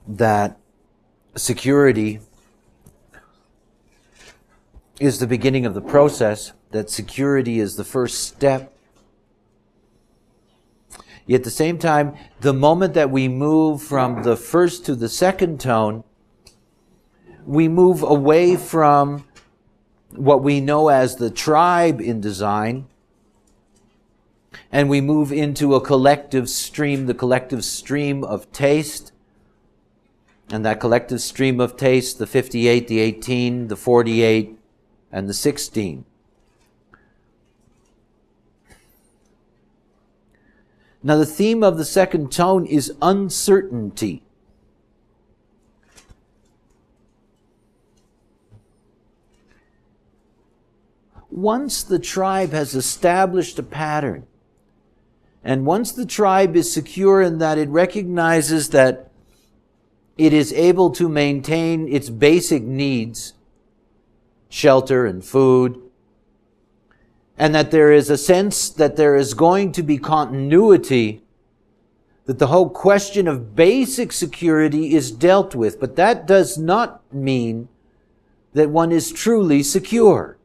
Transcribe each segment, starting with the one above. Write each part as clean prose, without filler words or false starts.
that security is the beginning of the process, that security is the first step. Yet at the same time, the moment that we move from the first to the second tone, we move away from what we know as the tribe in design, and we move into a collective stream, the collective stream of taste. And that collective stream of taste, the 58, the 18, the 48, and the 16. Now the theme of the second tone is uncertainty. Once the tribe has established a pattern, and once the tribe is secure in that it recognizes that it is able to maintain its basic needs, shelter and food, and that there is a sense that there is going to be continuity, that the whole question of basic security is dealt with. But that does not mean that one is truly secure.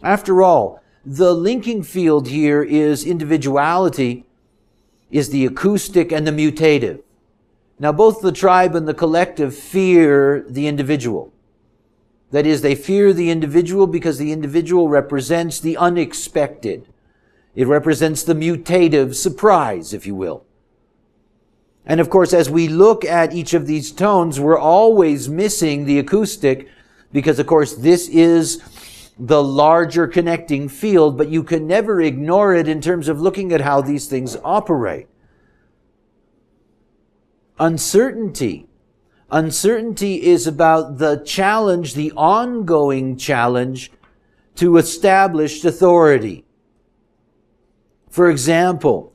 After all, the linking field here is individuality, is the acoustic and the mutative. Now, both the tribe and the collective fear the individual. That is, they fear the individual because the individual represents the unexpected. It represents the mutative surprise, if you will. And of course, as we look at each of these tones, we're always missing the acoustic because, of course, this is the larger connecting field, but you can never ignore it in terms of looking at how these things operate. Uncertainty. Uncertainty is about the challenge, the ongoing challenge to established authority. For example,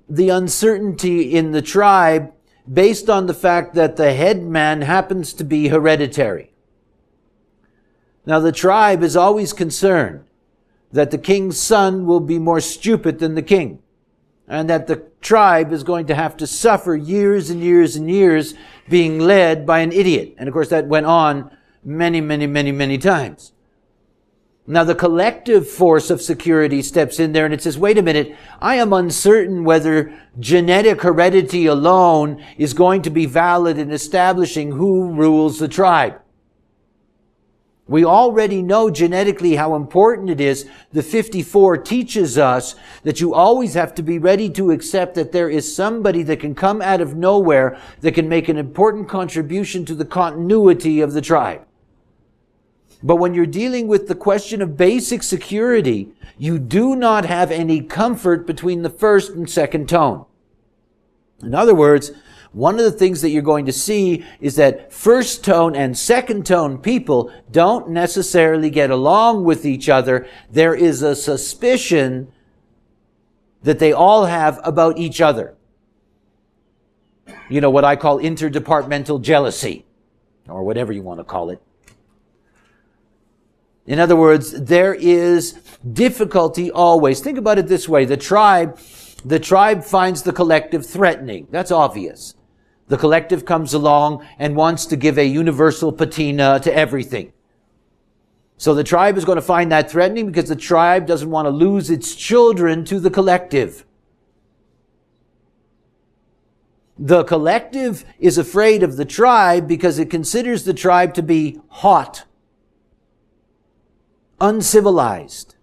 the uncertainty in the tribe based on the fact that the headman happens to be hereditary. Now, the tribe is always concerned that the king's son will be more stupid than the king, and that the tribe is going to have to suffer years and years and years being led by an idiot. And of course, that went on many times. Now, the collective force of security steps in there and it says, wait a minute, I am uncertain whether genetic heredity alone is going to be valid in establishing who rules the tribe. We already know genetically how important it is. The 54 teaches us that you always have to be ready to accept that there is somebody that can come out of nowhere that can make an important contribution to the continuity of the tribe. But when you're dealing with the question of basic security, you do not have any comfort between the first and second tone. In other words, one of the things that you're going to see is that first tone and second tone people don't necessarily get along with each other. There is a suspicion that they all have about each other. You know, what I call interdepartmental jealousy, or whatever you want to call it. In other words, there is difficulty always. Think about it this way. The tribe finds the collective threatening. That's obvious. The collective comes along and wants to give a universal patina to everything. So the tribe is going to find that threatening because the tribe doesn't want to lose its children to the collective. The collective is afraid of the tribe because it considers the tribe to be hot, uncivilized,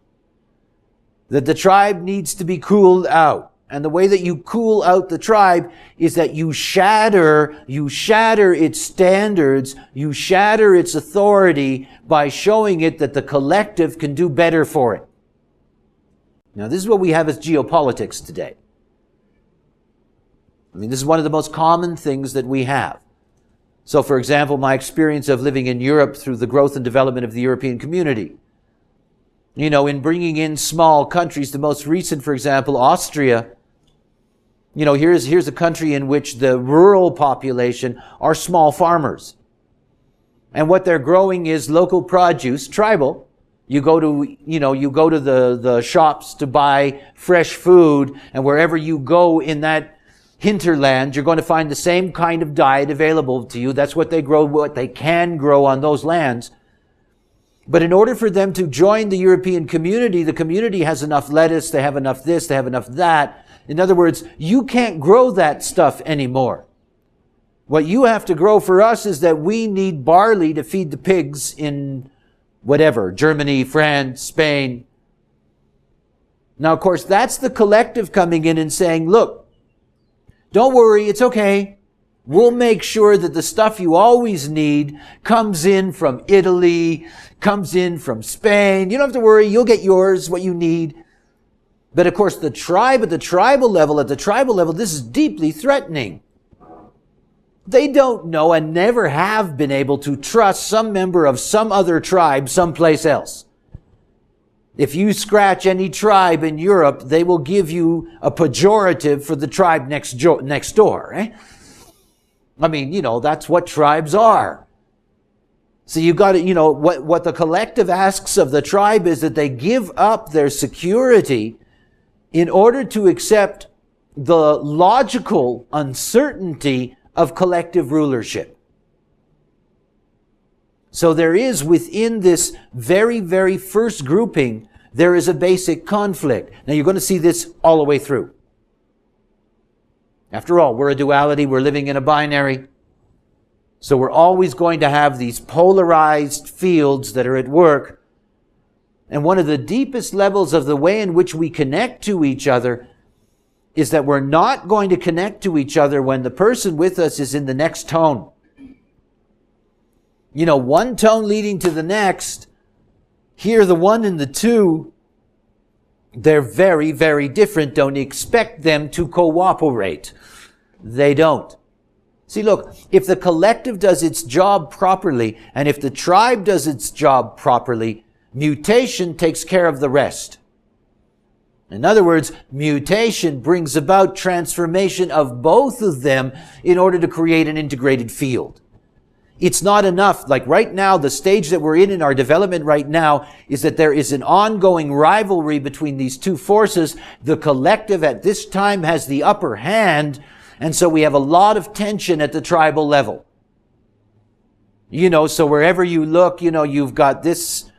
that the tribe needs to be cooled out. And the way that you cool out the tribe is that you shatter its standards, you shatter its authority by showing it that the collective can do better for it. Now, this is what we have as geopolitics today. I mean, this is one of the most common things that we have. So, for example, my experience of living in Europe through the growth and development of the European community. You know, in bringing in small countries, the most recent, for example, Austria. You know, here's a country in which the rural population are small farmers. And what they're growing is local produce, tribal. You go to the shops to buy fresh food, and wherever you go in that hinterland, you're going to find the same kind of diet available to you. That's what they grow, what they can grow on those lands. But in order for them to join the European community, the community has enough lettuce, they have enough this, they have enough that. In other words, you can't grow that stuff anymore. What you have to grow for us is that we need barley to feed the pigs in whatever, Germany, France, Spain. Now, of course, that's the collective coming in and saying, look, don't worry, it's okay. We'll make sure that the stuff you always need comes in from Italy, comes in from Spain. You don't have to worry, you'll get yours, what you need. But of course, the tribe at the tribal level, this is deeply threatening. They don't know and never have been able to trust some member of some other tribe someplace else. If you scratch any tribe in Europe, they will give you a pejorative for the tribe next door. Eh? I mean, that's what tribes are. So you got to, what the collective asks of the tribe is that they give up their security in order to accept the logical uncertainty of collective rulership. So there is within this very, very first grouping, there is a basic conflict. Now you're going to see this all the way through. After all, we're a duality, we're living in a binary. So we're always going to have these polarized fields that are at work. And one of the deepest levels of the way in which we connect to each other is that we're not going to connect to each other when the person with us is in the next tone. One tone leading to the next. Here, the one and the two, they're very, very different. Don't expect them to cooperate. They don't. See, look, if the collective does its job properly, and if the tribe does its job properly, mutation takes care of the rest. In other words, mutation brings about transformation of both of them in order to create an integrated field. It's not enough. Like right now, the stage that we're in our development right now is that there is an ongoing rivalry between these two forces. The collective at this time has the upper hand, and so we have a lot of tension at the tribal level. So wherever you look, you've got this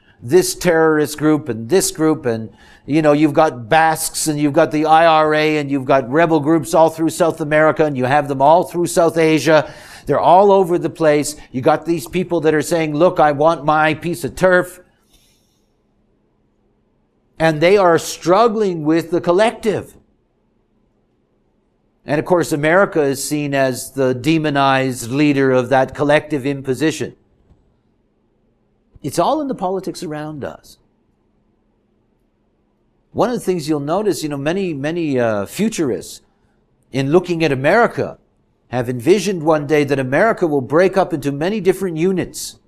terrorist group and this group, and you've got Basques and you've got the IRA and you've got rebel groups all through South America and you have them all through South Asia. They're all over the place. You got these people that are saying, look, I want my piece of turf. And they are struggling with the collective. And of course, America is seen as the demonized leader of that collective imposition. It's all in the politics around us. One of the things you'll notice, many futurists in looking at America have envisioned one day that America will break up into many different units.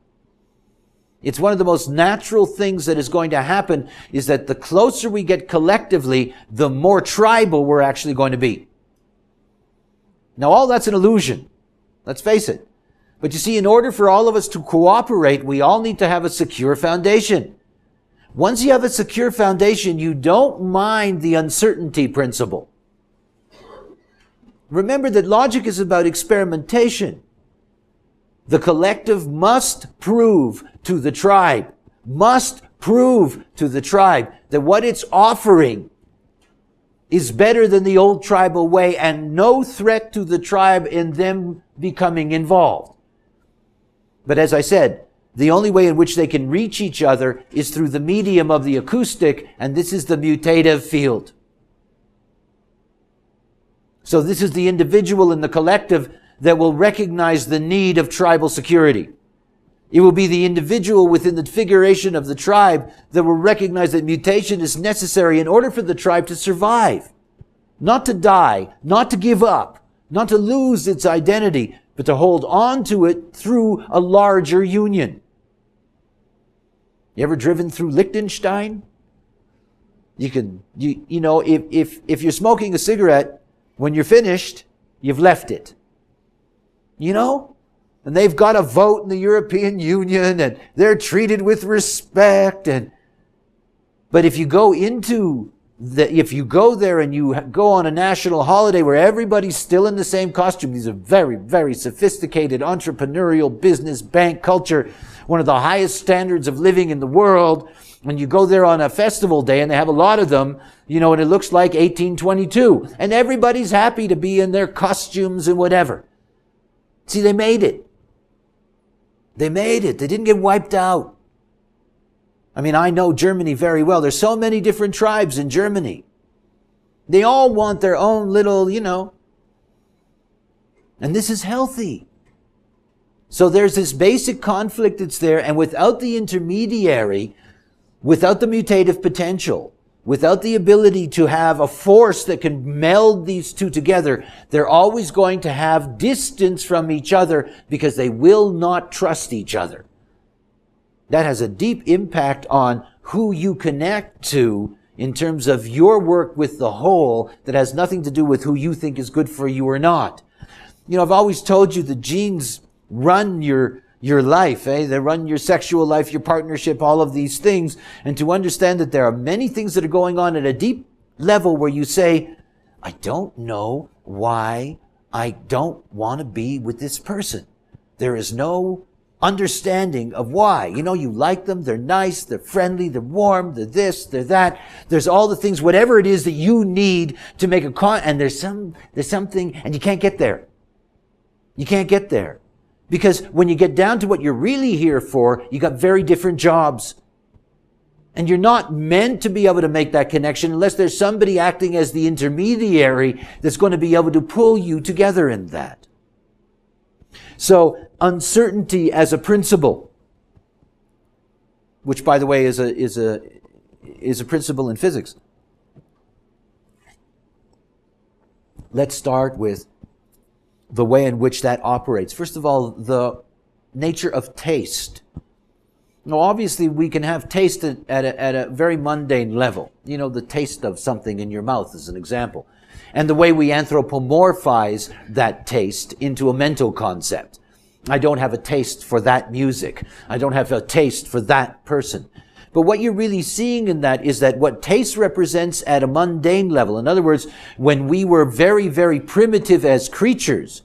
It's one of the most natural things that is going to happen is that the closer we get collectively, the more tribal we're actually going to be. Now, all that's an illusion. Let's face it. But you see, in order for all of us to cooperate, we all need to have a secure foundation. Once you have a secure foundation, you don't mind the uncertainty principle. Remember that logic is about experimentation. The collective must prove to the tribe, that what it's offering is better than the old tribal way and no threat to the tribe in them becoming involved. But as I said, the only way in which they can reach each other is through the medium of the acoustic, and this is the mutative field. So this is the individual and the collective that will recognize the need of tribal security. It will be the individual within the figuration of the tribe that will recognize that mutation is necessary in order for the tribe to survive. Not to die, not to give up, not to lose its identity, but to hold on to it through a larger union. You ever driven through Liechtenstein? If you're smoking a cigarette, when you're finished, you've left it. And they've got a vote in the European Union and they're treated with respect. But if you go into that if you go there and you go on a national holiday where everybody's still in the same costume, these are very, very sophisticated entrepreneurial business bank culture, one of the highest standards of living in the world. When you go there on a festival day, and they have a lot of them, and it looks like 1822, and everybody's happy to be in their costumes and whatever. See, they made it. They made it. They didn't get wiped out. I mean, I know Germany very well. There's so many different tribes in Germany. They all want their own little, and this is healthy. So there's this basic conflict that's there, and without the intermediary, without the mutative potential, without the ability to have a force that can meld these two together, they're always going to have distance from each other because they will not trust each other. That has a deep impact on who you connect to in terms of your work with the whole that has nothing to do with who you think is good for you or not. I've always told you the genes run your life, They run your sexual life, your partnership, all of these things. And to understand that there are many things that are going on at a deep level where you say, I don't know why I don't want to be with this person. There is no understanding of why. You like them, they're nice, they're friendly, they're warm, they're this, they're that. There's all the things, whatever it is that you need to make and there's something, and you can't get there. You can't get there. Because when you get down to what you're really here for, you got very different jobs. And you're not meant to be able to make that connection unless there's somebody acting as the intermediary that's going to be able to pull you together in that. So, uncertainty as a principle, which by the way is a principle in physics. Let's start with the way in which that operates. First of all, the nature of taste. Now, obviously, we can have taste at a very mundane level. The taste of something in your mouth is an example. And the way we anthropomorphize that taste into a mental concept. I don't have a taste for that music. I don't have a taste for that person. But what you're really seeing in that is that what taste represents at a mundane level, in other words, when we were very, very primitive as creatures,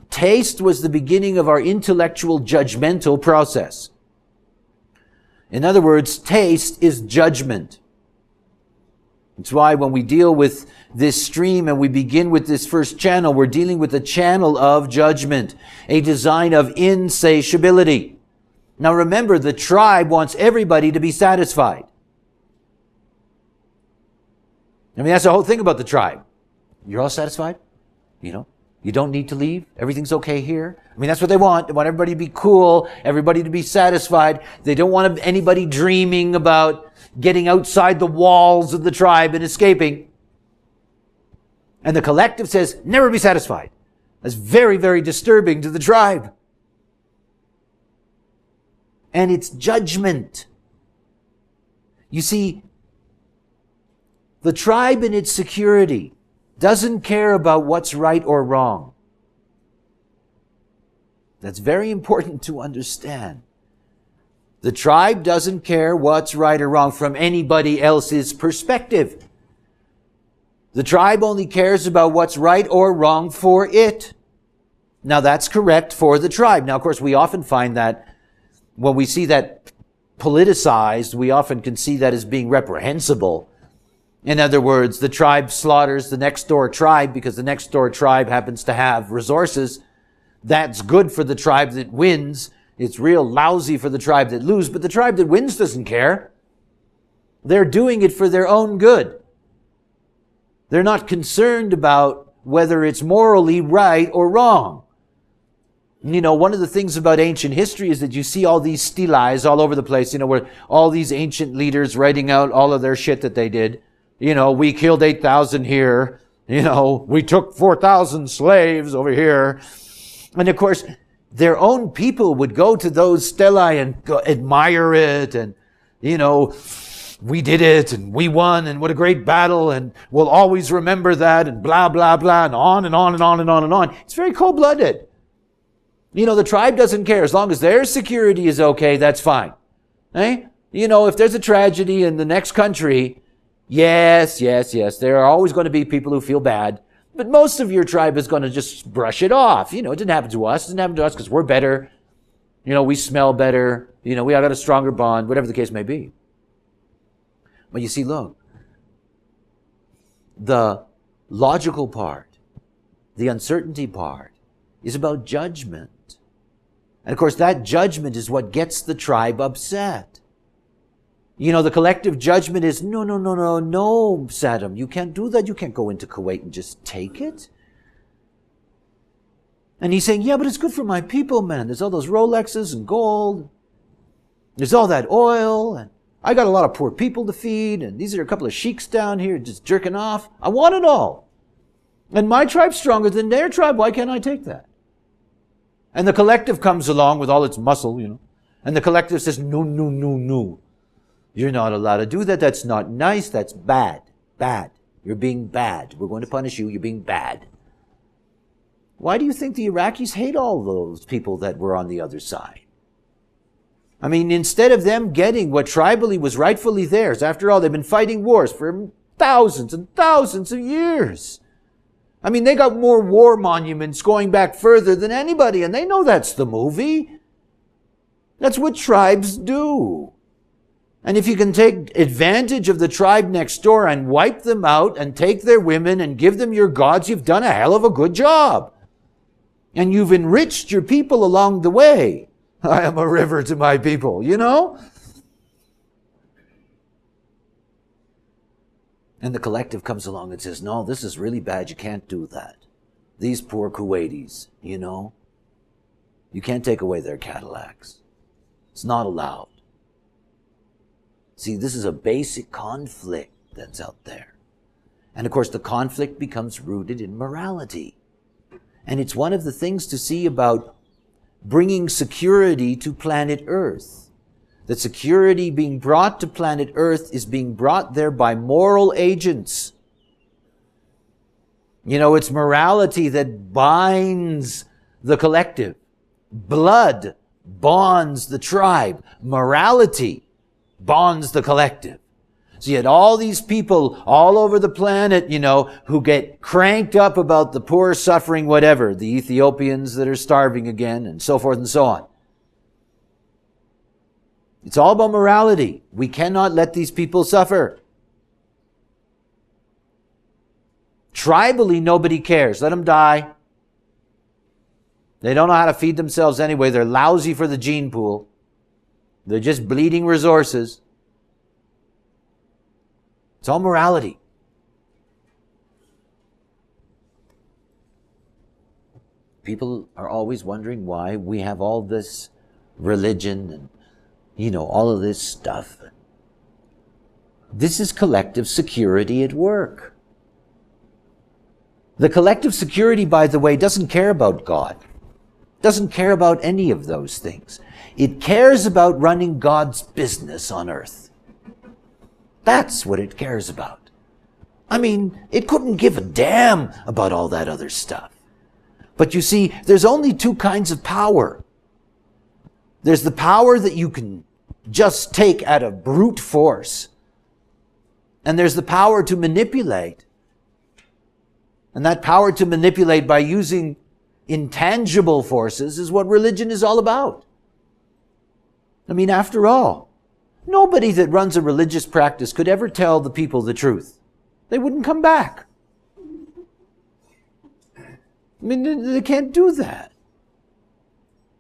taste was the beginning of our intellectual judgmental process. In other words, taste is judgment. It's why when we deal with this stream and we begin with this first channel, we're dealing with a channel of judgment, a design of insatiability. Now remember, the tribe wants everybody to be satisfied. That's the whole thing about the tribe. You're all satisfied? You don't need to leave. Everything's okay here. That's what they want. They want everybody to be cool, everybody to be satisfied. They don't want anybody dreaming about getting outside the walls of the tribe and escaping. And the collective says, never be satisfied. That's very, very disturbing to the tribe. And it's judgment. You see, the tribe in its security doesn't care about what's right or wrong. That's very important to understand. The tribe doesn't care what's right or wrong from anybody else's perspective. The tribe only cares about what's right or wrong for it. Now that's correct for the tribe. Now, of course, we often find that when we see that politicized, we often can see that as being reprehensible. In other words, the tribe slaughters the next door tribe because the next door tribe happens to have resources. That's good for the tribe that wins. It's real lousy for the tribe that loses, but the tribe that wins doesn't care. They're doing it for their own good. They're not concerned about whether it's morally right or wrong. One of the things about ancient history is that you see all these stelae all over the place, where all these ancient leaders writing out all of their shit that they did. We killed 8,000 here. We took 4,000 slaves over here. And of course, their own people would go to those stelae and admire it and, we did it and we won and what a great battle and we'll always remember that and blah, blah, blah and on and on and on and on and on. It's very cold-blooded. The tribe doesn't care. As long as their security is okay, that's fine. If there's a tragedy in the next country Yes, yes, yes. There are always going to be people who feel bad, but most of your tribe is going to just brush it off. It didn't happen to us. It didn't happen to us because we're better. We smell better. We got a stronger bond, whatever the case may be. But you see, look, the logical part, the uncertainty part, is about judgment. And of course, that judgment is what gets the tribe upset. The collective judgment is, no, Saddam, you can't do that. You can't go into Kuwait and just take it. And he's saying, yeah, but it's good for my people, man. There's all those Rolexes and gold. There's all that oil. And I got a lot of poor people to feed. And these are a couple of sheiks down here just jerking off. I want it all. And my tribe's stronger than their tribe. Why can't I take that? And the collective comes along with all its muscle, And the collective says, no. You're not allowed to do that. That's not nice. That's bad. Bad. You're being bad. We're going to punish you. You're being bad. Why do you think the Iraqis hate all those people that were on the other side? I mean, instead of them getting what tribally was rightfully theirs, after all, they've been fighting wars for thousands and thousands of years. I mean, they got more war monuments going back further than anybody, and they know that's the movie. That's what tribes do. And if you can take advantage of the tribe next door and wipe them out and take their women and give them your gods, you've done a hell of a good job. And you've enriched your people along the way. I am a river to my people, And the collective comes along and says, no, this is really bad. You can't do that. These poor Kuwaitis, you can't take away their Cadillacs. It's not allowed. See, this is a basic conflict that's out there. And of course, the conflict becomes rooted in morality. And it's one of the things to see about bringing security to planet Earth. That security being brought to planet Earth is being brought there by moral agents. It's morality that binds the collective. Blood bonds the tribe. Morality bonds the collective. So you had all these people all over the planet, who get cranked up about the poor, suffering, whatever, the Ethiopians that are starving again, and so forth and so on. It's all about morality. We cannot let these people suffer. Tribally, nobody cares. Let them die. They don't know how to feed themselves anyway. They're lousy for the gene pool. They're just bleeding resources. It's all morality. People are always wondering why we have all this religion and, all of this stuff. This is collective security at work. The collective security, by the way, doesn't care about God. Doesn't care about any of those things. It cares about running God's business on earth. That's what it cares about. I mean, it couldn't give a damn about all that other stuff. But you see, there's only two kinds of power. There's the power that you can just take out of brute force. And there's the power to manipulate. And that power to manipulate by using intangible forces is what religion is all about. I mean, after all, nobody that runs a religious practice could ever tell the people the truth. They wouldn't come back. I mean, they can't do that.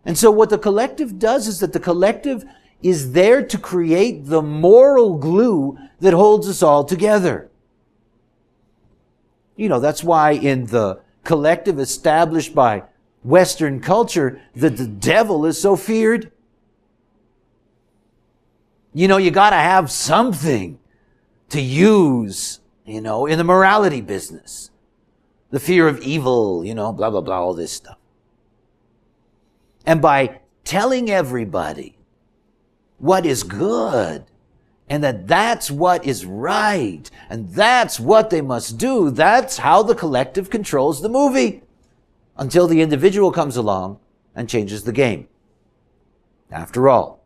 And so what the collective does is that the collective is there to create the moral glue that holds us all together. That's why in the collective established by Western culture, that the devil is so feared. You got to have something to use, in the morality business. The fear of evil, blah, blah, blah, all this stuff. And by telling everybody what is good, and that's what is right, and that's what they must do, that's how the collective controls the movie. Until the individual comes along and changes the game. After all,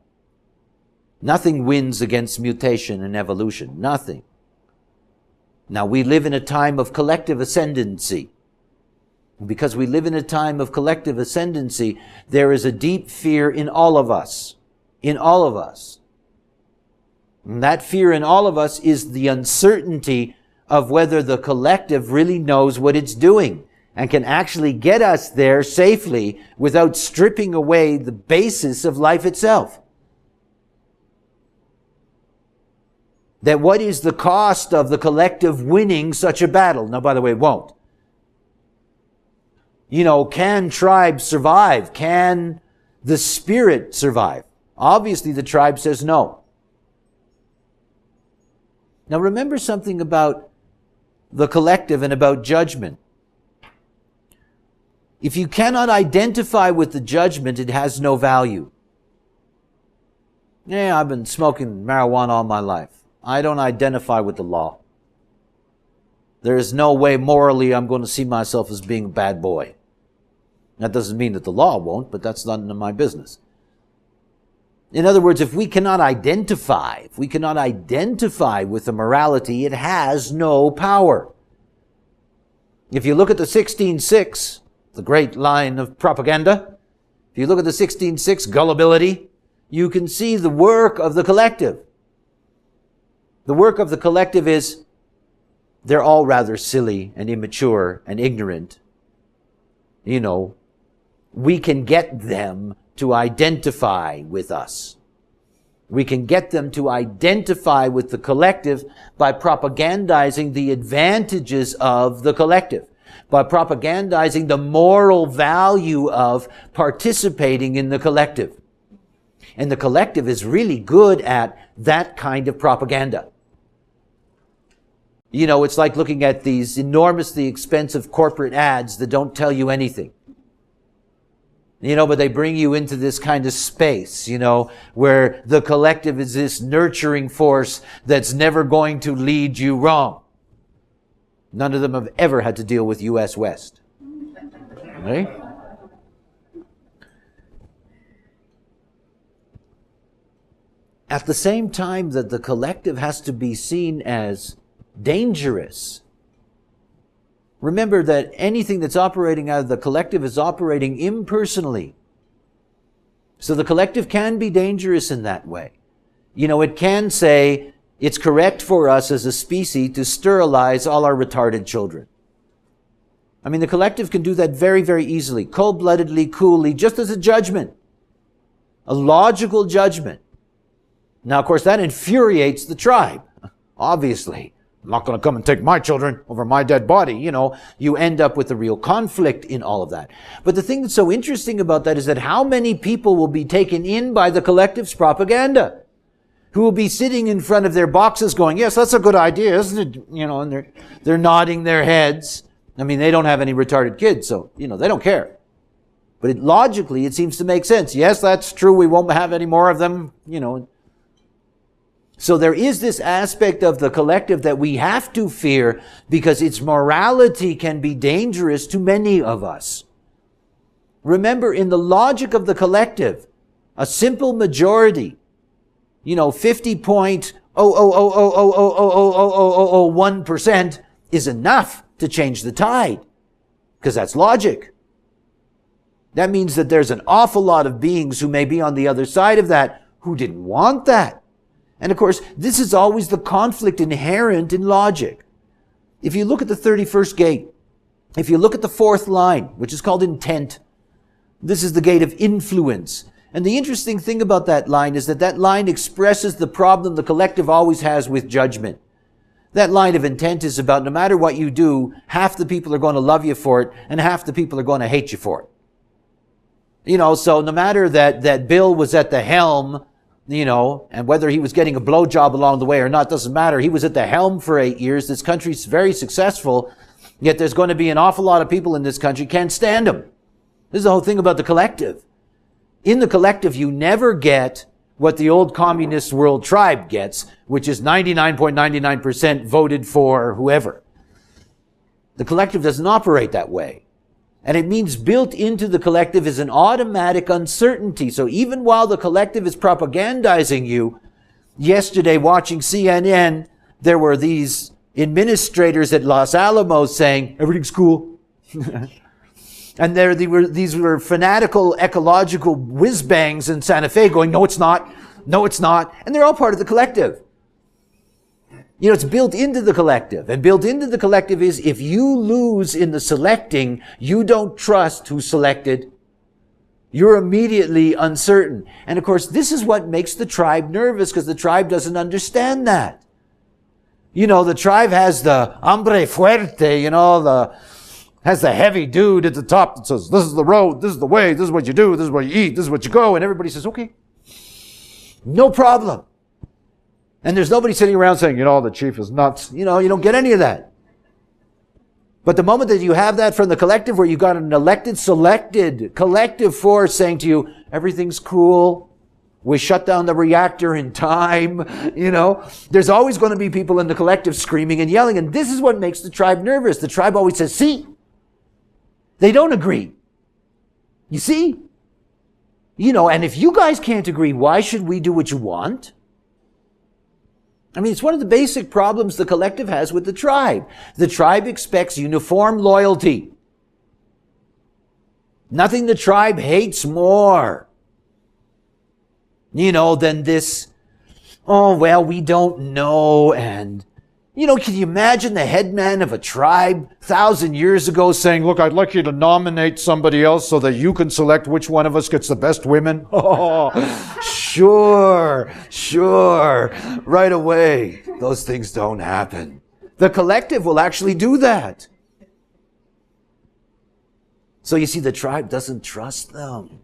nothing wins against mutation and evolution. Nothing. Now, we live in a time of collective ascendancy. Because we live in a time of collective ascendancy, there is a deep fear in all of us. In all of us. And that fear in all of us is the uncertainty of whether the collective really knows what it's doing and can actually get us there safely without stripping away the basis of life itself. That what is the cost of the collective winning such a battle? Now, by the way, it won't. Can tribes survive? Can the spirit survive? Obviously, the tribe says no. Now, remember something about the collective and about judgment. If you cannot identify with the judgment, it has no value. Yeah, I've been smoking marijuana all my life. I don't identify with the law. There is no way morally I'm going to see myself as being a bad boy. That doesn't mean that the law won't, but that's none of my business. In other words, if we cannot identify with the morality, it has no power. If you look at the 16:6, the great line of propaganda, if you look at the 16:6 gullibility, you can see the work of the collective. The work of the collective is, they're all rather silly and immature and ignorant. We can get them to identify with us. We can get them to identify with the collective by propagandizing the advantages of the collective, by propagandizing the moral value of participating in the collective. And the collective is really good at that kind of propaganda. It's like looking at these enormously expensive corporate ads that don't tell you anything. But they bring you into this kind of space, where the collective is this nurturing force that's never going to lead you wrong. None of them have ever had to deal with U.S. West. Right? At the same time that the collective has to be seen as dangerous. Remember that anything that's operating out of the collective is operating impersonally. So the collective can be dangerous in that way. It can say it's correct for us as a species to sterilize all our retarded children. The collective can do that very, very easily, cold-bloodedly, coolly, just as a judgment. A logical judgment. Now, of course, that infuriates the tribe, obviously. I'm not going to come and take my children over my dead body. You end up with a real conflict in all of that. But the thing that's so interesting about that is that how many people will be taken in by the collective's propaganda, who will be sitting in front of their boxes going, yes, that's a good idea, isn't it? And they're nodding their heads. They don't have any retarded kids, so, they don't care. But logically, it seems to make sense. Yes, that's true. We won't have any more of them, So there is this aspect of the collective that we have to fear because its morality can be dangerous to many of us. Remember, in the logic of the collective, a simple majority, 50.000000001% is enough to change the tide, because that's logic. That means that there's an awful lot of beings who may be on the other side of that who didn't want that. And of course, this is always the conflict inherent in logic. If you look at the 31st gate, if you look at the fourth line, which is called intent, this is the gate of influence. And the interesting thing about that line is that that line expresses the problem the collective always has with judgment. That line of intent is about no matter what you do, half the people are going to love you for it and half the people are going to hate you for it. So no matter that Bill was at the helm, and whether he was getting a blowjob along the way or not, doesn't matter. He was at the helm for 8 years. This country's very successful, yet there's going to be an awful lot of people in this country can't stand him. This is the whole thing about the collective. In the collective, you never get what the old communist world tribe gets, which is 99.99% voted for whoever. The collective doesn't operate that way. And it means built into the collective is an automatic uncertainty. So even while the collective is propagandizing you, yesterday watching CNN, there were these administrators at Los Alamos saying, everything's cool. And these were fanatical ecological whiz-bangs in Santa Fe going, no, it's not. No, it's not. And they're all part of the collective. You know, it's built into the collective. And built into the collective is if you lose in the selecting, you don't trust who selected. You're immediately uncertain. And of course, this is what makes the tribe nervous, because the tribe doesn't understand that. You know, the tribe has the hombre fuerte, you know, has the heavy dude at the top that says, this is the road, this is the way, this is what you do, this is what you eat, this is what you go. And everybody says, okay, no problem. And there's nobody sitting around saying, you know, the chief is nuts. You know, you don't get any of that. But the moment that you have that from the collective, where you got an elected, selected collective force saying to you, everything's cool, we shut down the reactor in time, you know, there's always going to be people in the collective screaming and yelling. And this is what makes the tribe nervous. The tribe always says, see, they don't agree. You see? You know, and if you guys can't agree, why should we do what you want? I mean, it's one of the basic problems the collective has with the tribe. The tribe expects uniform loyalty. Nothing the tribe hates more, you know, than this, oh, well, we don't know. And, you know, can you imagine the headman of a tribe 1,000 years ago saying, look, I'd like you to nominate somebody else so that you can select which one of us gets the best women? Oh, sure, right away. Those things don't happen. The collective will actually do that. So you see, the tribe doesn't trust them.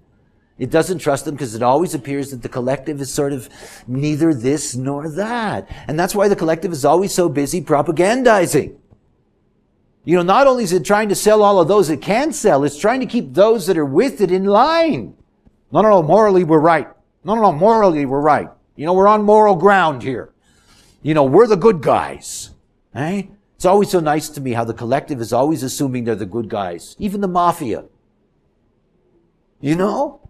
It doesn't trust them because it always appears that the collective is sort of neither this nor that. And that's why the collective is always so busy propagandizing. You know, not only is it trying to sell all of those it can sell, it's trying to keep those that are with it in line. No, morally we're right. No, morally we're right. You know, we're on moral ground here. You know, we're the good guys. Eh? It's always so nice to me how the collective is always assuming they're the good guys. Even the mafia. You know?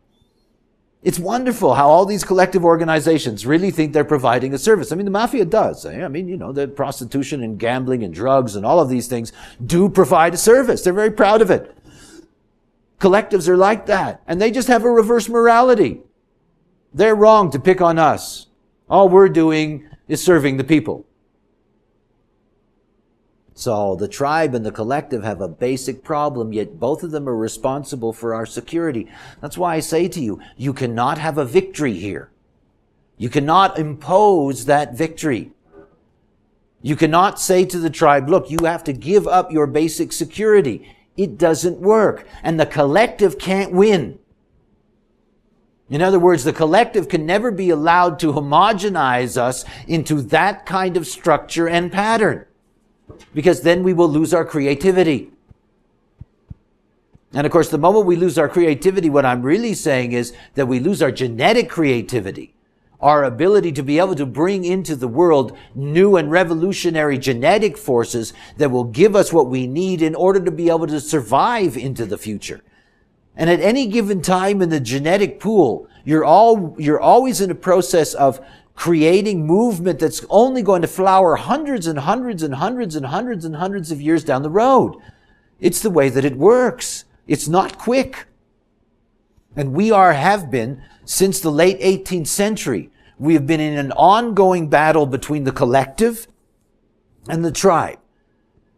It's wonderful how all these collective organizations really think they're providing a service. I mean, the mafia does. I mean, you know, the prostitution and gambling and drugs and all of these things do provide a service. They're very proud of it. Collectives are like that. And they just have a reverse morality. They're wrong to pick on us. All we're doing is serving the people. So the tribe and the collective have a basic problem, yet both of them are responsible for our security. That's why I say to you, you cannot have a victory here. You cannot impose that victory. You cannot say to the tribe, look, you have to give up your basic security. It doesn't work. And the collective can't win. In other words, the collective can never be allowed to homogenize us into that kind of structure and pattern. Because then we will lose our creativity. And of course, the moment we lose our creativity, what I'm really saying is that we lose our genetic creativity, our ability to be able to bring into the world new and revolutionary genetic forces that will give us what we need in order to be able to survive into the future. And at any given time in the genetic pool, you're always in a process of creating movement that's only going to flower hundreds and hundreds and hundreds and hundreds and hundreds of years down the road. It's the way that it works. It's not quick. And we have been, since the late 18th century, we have been in an ongoing battle between the collective and the tribe.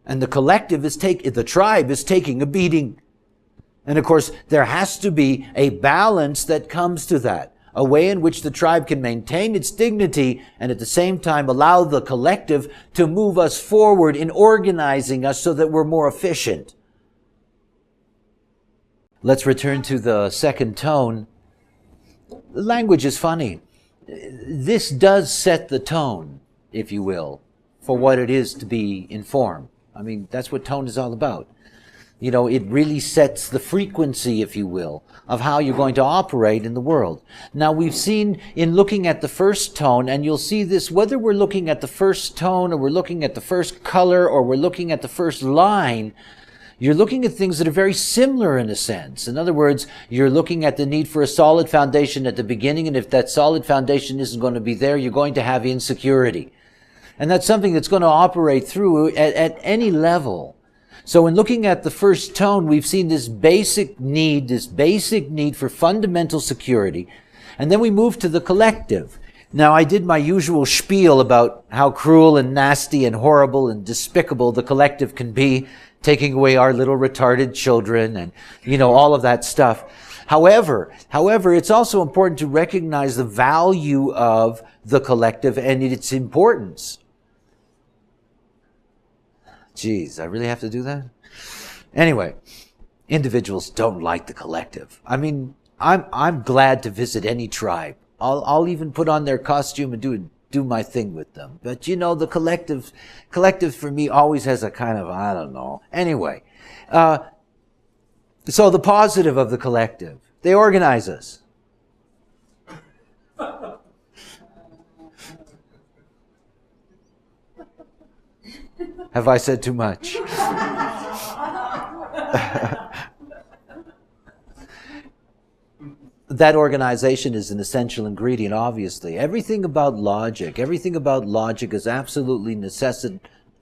And the tribe is taking a beating. And of course, there has to be a balance that comes to that. A way in which the tribe can maintain its dignity and at the same time allow the collective to move us forward in organizing us so that we're more efficient. Let's return to the second tone. The language is funny. This does set the tone, if you will, for what it is to be in form. I mean, that's what tone is all about. You know, it really sets the frequency, if you will, of how you're going to operate in the world. Now, we've seen in looking at the first tone, and you'll see this, whether we're looking at the first tone or we're looking at the first color or we're looking at the first line, you're looking at things that are very similar in a sense. In other words, you're looking at the need for a solid foundation at the beginning, and if that solid foundation isn't going to be there, you're going to have insecurity. And that's something that's going to operate through at any level. So in looking at the first tone, we've seen this basic need for fundamental security. And then we move to the collective. Now, I did my usual spiel about how cruel and nasty and horrible and despicable the collective can be, taking away our little retarded children and, all of that stuff. However, it's also important to recognize the value of the collective and its importance. Geez, I really have to do that? Anyway, individuals don't like the collective. I mean, I'm glad to visit any tribe. I'll even put on their costume and do my thing with them. But the collective for me always has a kind of, I don't know. Anyway, so the positive of the collective, they organize us. Have I said too much? That organization is an essential ingredient, obviously. Everything about logic is absolutely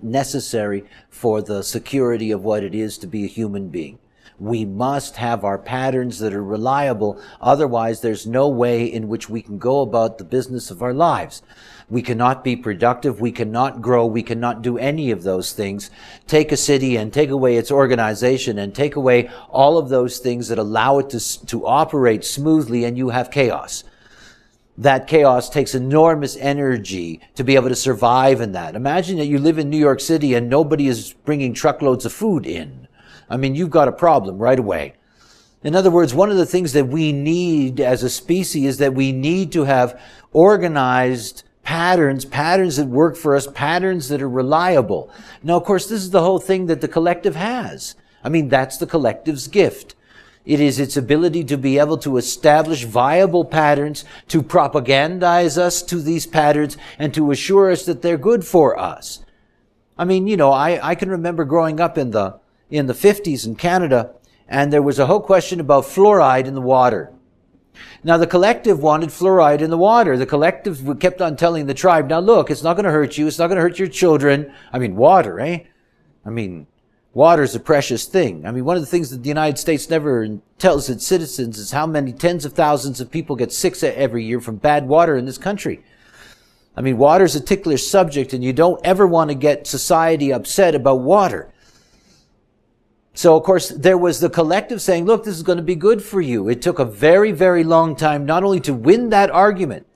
necessary for the security of what it is to be a human being. We must have our patterns that are reliable, otherwise there's no way in which we can go about the business of our lives. We cannot be productive, we cannot grow, we cannot do any of those things. Take a city and take away its organization and take away all of those things that allow it to operate smoothly, and you have chaos. That chaos takes enormous energy to be able to survive in that. Imagine that you live in New York City and nobody is bringing truckloads of food in. I mean, you've got a problem right away. In other words, one of the things that we need as a species is that we need to have organized patterns that work for us, patterns that are reliable. Now, of course, this is the whole thing that the collective has. I mean, that's the collective's gift. It is its ability to be able to establish viable patterns, to propagandize us to these patterns, and to assure us that they're good for us. I mean, I can remember growing up in the 50s in Canada, and there was a whole question about fluoride in the water. Now, the collective wanted fluoride in the water. The collective kept on telling the tribe, now look, it's not going to hurt you. It's not going to hurt your children. I mean, water, eh? I mean, water is a precious thing. I mean, one of the things that the United States never tells its citizens is how many tens of thousands of people get sick every year from bad water in this country. I mean, water is a ticklish subject, and you don't ever want to get society upset about water. So, of course, there was the collective saying, look, this is going to be good for you. It took a very, very long time not only to win that argument.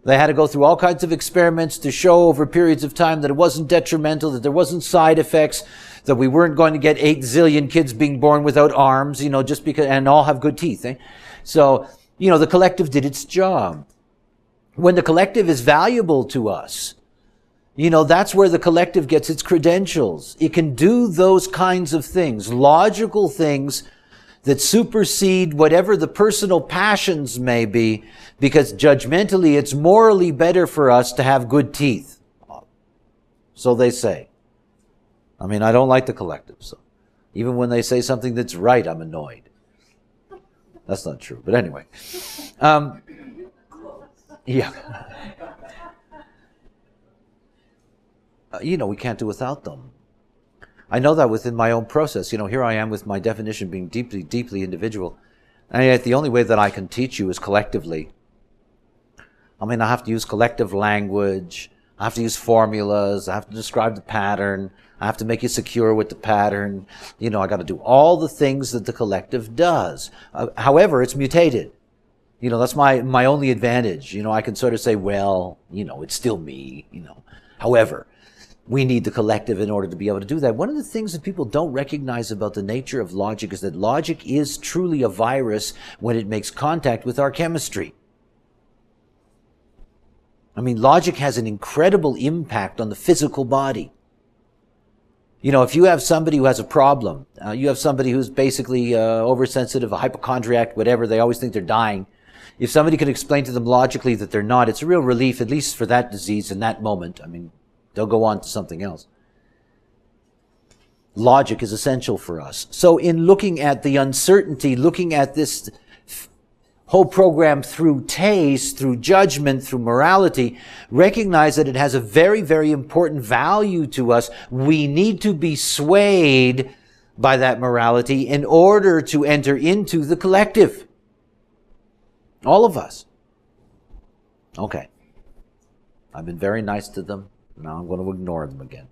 They had to go through all kinds of experiments to show over periods of time that it wasn't detrimental, that there wasn't side effects, that we weren't going to get 8 zillion kids being born without arms, just because, and all have good teeth. Eh? So, the collective did its job. When the collective is valuable to us, that's where the collective gets its credentials. It can do those kinds of things, logical things that supersede whatever the personal passions may be, because judgmentally it's morally better for us to have good teeth. So they say. I mean, I don't like the collective, so even when they say something that's right, I'm annoyed. That's not true, but anyway. Yeah. We can't do without them. I know that within my own process. Here I am with my definition being deeply, deeply individual. And yet the only way that I can teach you is collectively. I mean, I have to use collective language. I have to use formulas. I have to describe the pattern. I have to make you secure with the pattern. I got to do all the things that the collective does. However, it's mutated. That's my only advantage. I can sort of say, well, it's still me, However, we need the collective in order to be able to do that. One of the things that people don't recognize about the nature of logic is that logic is truly a virus when it makes contact with our chemistry. I mean, logic has an incredible impact on the physical body. If you have somebody who has a problem, you have somebody who's basically oversensitive, a hypochondriac, whatever, they always think they're dying. If somebody can explain to them logically that they're not, it's a real relief, at least for that disease in that moment. I mean, they'll go on to something else. Logic is essential for us. So in looking at the uncertainty, looking at this whole program through taste, through judgment, through morality, recognize that it has a very, very important value to us. We need to be swayed by that morality in order to enter into the collective. All of us. Okay. I've been very nice to them. Now I'm going to ignore them again.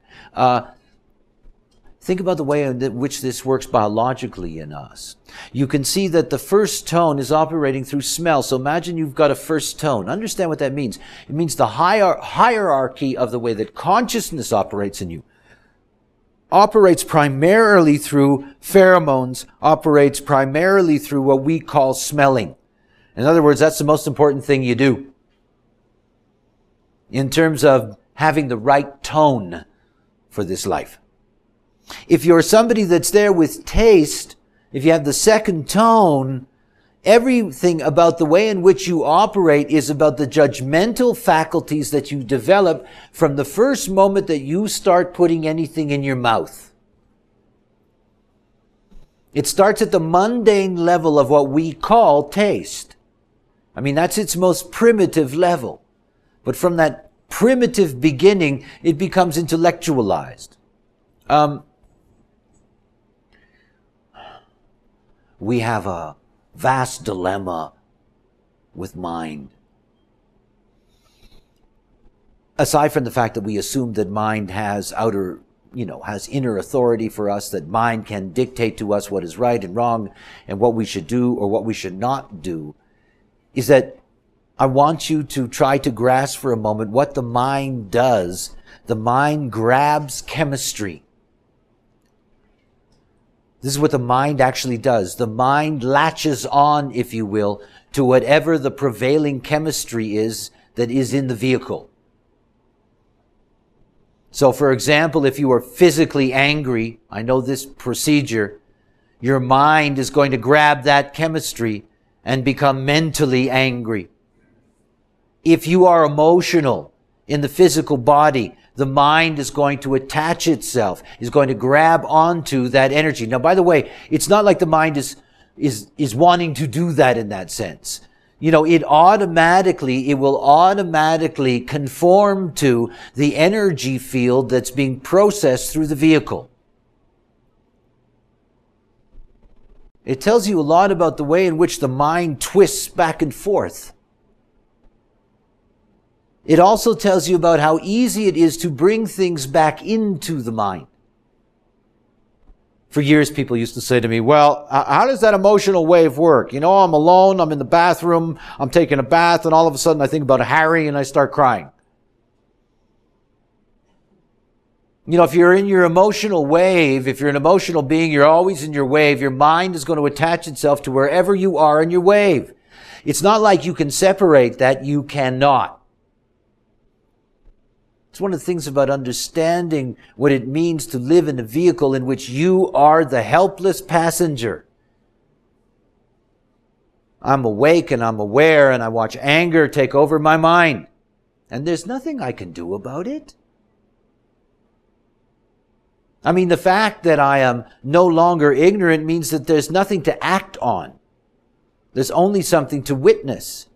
Think about the way in which this works biologically in us. You can see that the first tone is operating through smell. So imagine you've got a first tone. Understand what that means. It means the hierarchy of the way that consciousness operates in you operates primarily through pheromones, operates primarily through what we call smelling. In other words, that's the most important thing you do in terms of having the right tone for this life. If you're somebody that's there with taste, if you have the second tone, everything about the way in which you operate is about the judgmental faculties that you develop from the first moment that you start putting anything in your mouth. It starts at the mundane level of what we call taste. I mean, that's its most primitive level. But from that primitive beginning, it becomes intellectualized. We have a vast dilemma with mind. Aside from the fact that we assume that mind has has inner authority for us, that mind can dictate to us what is right and wrong and what we should do or what we should not do, is that I want you to try to grasp for a moment what the mind does. The mind grabs chemistry. This is what the mind actually does. The mind latches on, if you will, to whatever the prevailing chemistry is that is in the vehicle. So, for example, if you are physically angry, I know this procedure, your mind is going to grab that chemistry and become mentally angry. If you are emotional in the physical body, the mind is going to attach itself, is going to grab onto that energy. Now, by the way, it's not like the mind is wanting to do that in that sense. It will automatically conform to the energy field that's being processed through the vehicle. It tells you a lot about the way in which the mind twists back and forth. It also tells you about how easy it is to bring things back into the mind. For years, people used to say to me, well, how does that emotional wave work? I'm alone, I'm in the bathroom, I'm taking a bath, and all of a sudden I think about Harry and I start crying. If you're in your emotional wave, if you're an emotional being, you're always in your wave, your mind is going to attach itself to wherever you are in your wave. It's not like you can separate that, you cannot. It's one of the things about understanding what it means to live in a vehicle in which you are the helpless passenger. I'm awake and I'm aware and I watch anger take over my mind. And there's nothing I can do about it. I mean, the fact that I am no longer ignorant means that there's nothing to act on. There's only something to witness.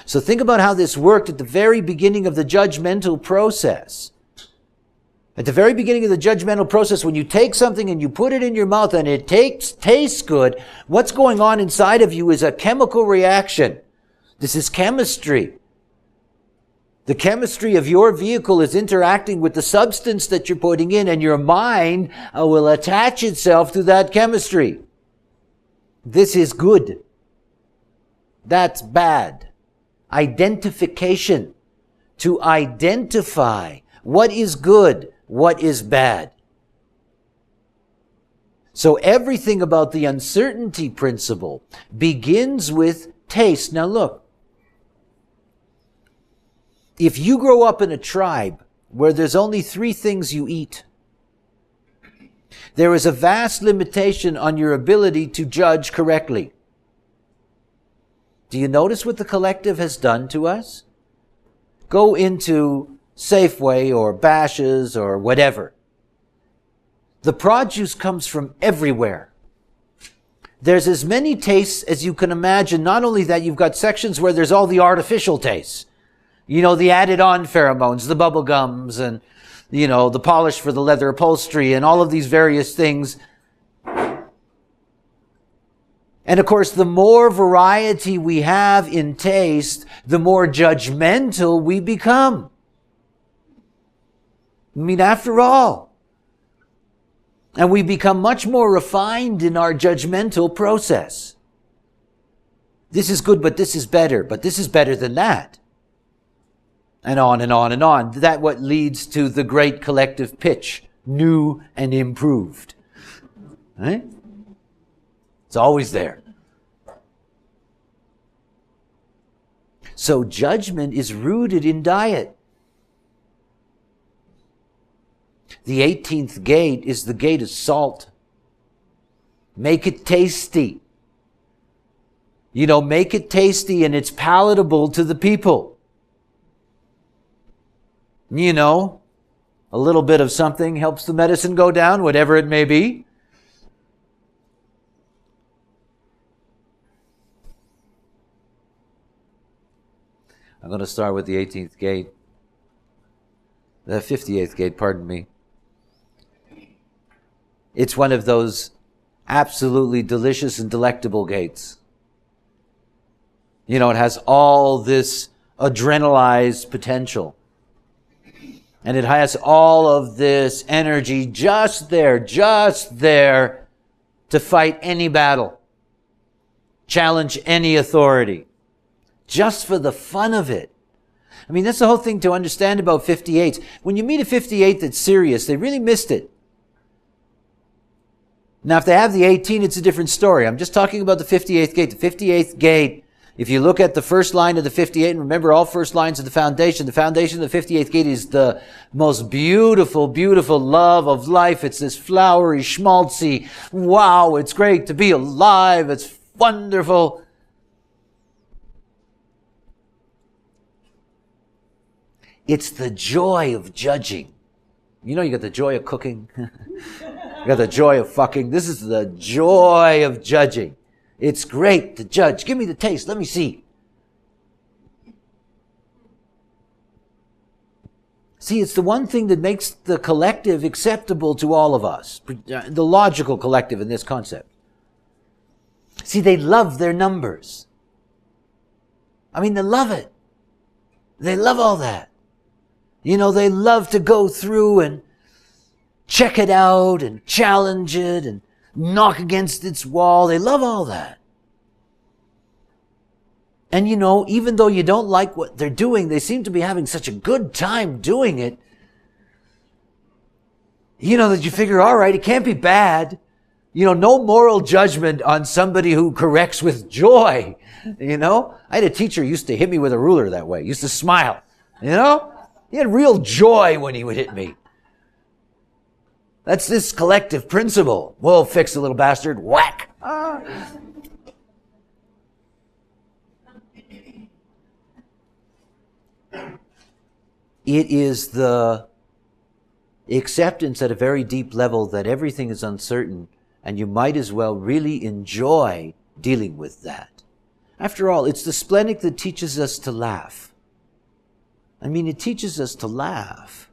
So think about how this worked at the very beginning of the judgmental process. At the very beginning of the judgmental process, when you take something and you put it in your mouth and it tastes good, what's going on inside of you is a chemical reaction. This is chemistry. The chemistry of your vehicle is interacting with the substance that you're putting in, and your mind will attach itself to that chemistry. This is good. That's bad. Identification. To identify what is good, what is bad. So everything about the uncertainty principle begins with taste. Now look, if you grow up in a tribe where there's only 3 things you eat, there is a vast limitation on your ability to judge correctly. Do you notice what the collective has done to us? Go into Safeway or Bash's or whatever. The produce comes from everywhere. there's as many tastes as you can imagine. Not only that, you've got sections where there's all the artificial tastes. You know, the added on pheromones, the bubble gums, and, you know, the polish for the leather upholstery, and all of these various things. And of course, the more variety we have in taste, the more judgmental we become. I mean, after all. And we become much more refined in our judgmental process. This is good, but this is better. But this is better than that. And on and on and on. That's what leads to the great collective pitch. New and improved. Right? It's always there. So judgment is rooted in diet. The 18th gate is the gate of salt. Make it tasty. You know, make it tasty and it's palatable to the people. You know, a little bit of something helps the medicine go down, whatever it may be. I'm going to start with the 18th gate. The 58th gate, pardon me. It's one of those absolutely delicious and delectable gates. You know, it has all this adrenalized potential. And it has all of this energy just there to fight any battle. Challenge any authority. Just for the fun of it. I mean, that's the whole thing to understand about 58s. When you meet a 58 that's serious, they really missed it. Now, if they have the 18, it's a different story. I'm just talking about the 58th gate. The 58th gate, if you look at the first line of the 58, and remember all first lines of the foundation of the 58th gate is the most beautiful, beautiful love of life. It's this flowery, schmaltzy, wow, it's great to be alive. It's wonderful. It's the joy of judging. You know, you got the joy of cooking. You got the joy of fucking. This is the joy of judging. It's great to judge. Give me the taste. Let me see. See, it's the one thing that makes the collective acceptable to all of us. The logical collective in this concept. See, they love their numbers. I mean, they love it. They love all that. You know, they love to go through and check it out and challenge it and knock against its wall. They love all that. And you know, even though you don't like what they're doing, they seem to be having such a good time doing it. You know, that you figure, all right, it can't be bad. You know, no moral judgment on somebody who corrects with joy. You know, I had a teacher who used to hit me with a ruler that way. He used to smile, you know. He had real joy when he would hit me. That's this collective principle. We'll fix the little bastard. Whack. It is the acceptance at a very deep level that everything is uncertain and you might as well really enjoy dealing with that. After all, it's the splenic that teaches us to laugh. I mean, it teaches us to laugh.